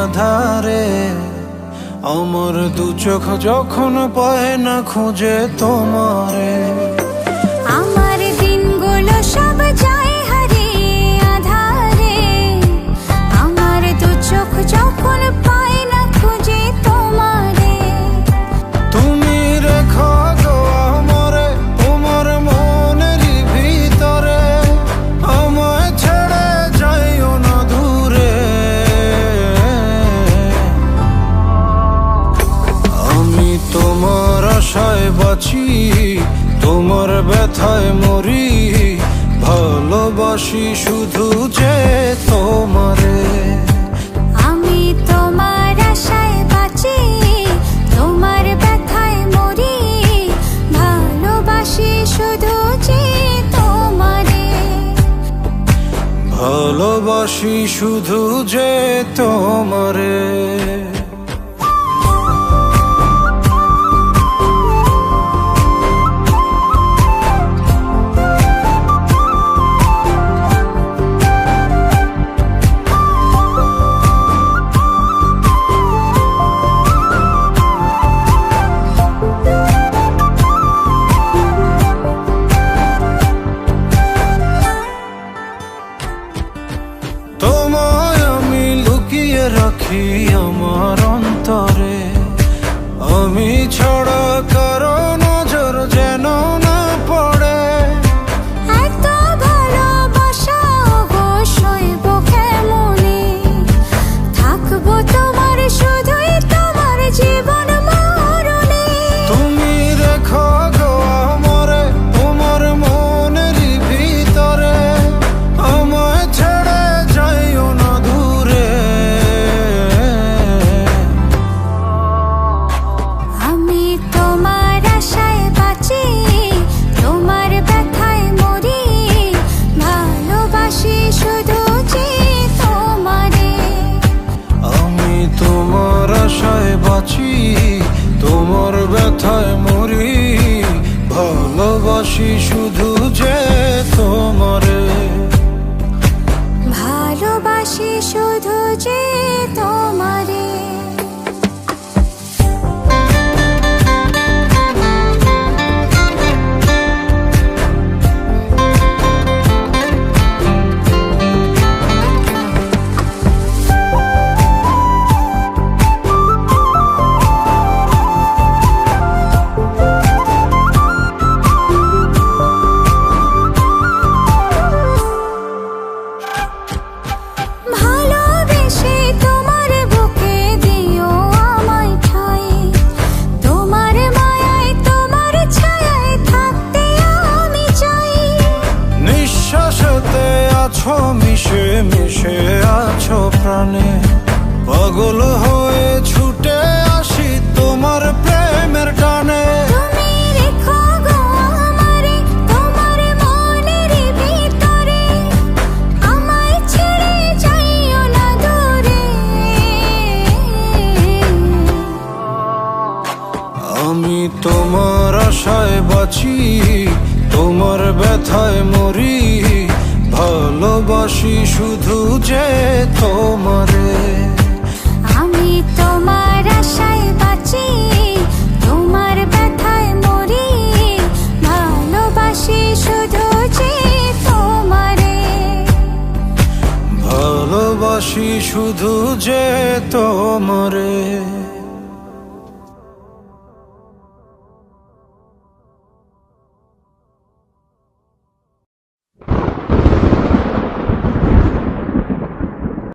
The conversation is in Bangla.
আধারে আমার দু চোখ যখন পায় না খুঁজে তোমারে। আমার দিনগুলো সব যায় হারিয়ে আধারে, আমার দু চোখ যখন পায় না খুঁজে তোমারে। তুমি রেখো গো আমারে তোমার মনেরই ভিতরে, আমায় ছেড়ে যাইও না দূরে। আমি তোমার আশায় বাঁচি, তোমার ব্যথায় মরি, ভালোবাসি শুধু যে তোমারে। আমি তোমার আশায় বাঁচি, তোমার ব্যথায় মরি, ভালোবাসি শুধু যে তোমারে। ভালোবাসি শুধু যে তোমারে। তোমায় আমি লুকিয়ে রাখি আমার অন্তরে, আমি ছাড়া কারো নজর যেন না পড়ে। এত ভালোবাসা অবশ্যই বুকে মনে, থাকবো তোমার শুধুই তোমার জীবন মরণে। তুমি রেখো গো আমারে তোমার মনেরই ভিতরে, আমায় ছেড়ে যাইও না দূরে। আমি তোমার আশায় বাঁচি, তোমার ব্যথায় মরি, ভালোবাসি শুধু যে তোমারে। আমি তোমার আশায় বাঁচি, তোমার ব্যথায় মরি, ভালোবাসি শুধু যে তোমারে। ভালোবাসি শুধু যে তোমারে। ভালোবেসে তোমার বুকে দিও আমায় ঠাঁই, তোমার মায়ায় তোমার ছায়ায় থাকতে আমি চাই। নিঃশ্বাসেতে আছো মিশে মিশে আছো প্রাণে, পাগল হয়ে ছুটে আসি তোমার প্রেমের টানে। তুমি রেখো গো আমারে তোমার মনেরই ভিতরে, আমায় ছেড়ে যাইও না দূরে। আমি তোমার আশায় বাঁচি, তোমার ব্যথায় মরি, ভালোবাসি শুধু যে তোমারে। আমি তোমার আশায় বাঁচি, তোমার ব্যথায় মরি, ভালোবাসি শুধু যে তোমারে। ভালোবাসি শুধু যে তোমারে।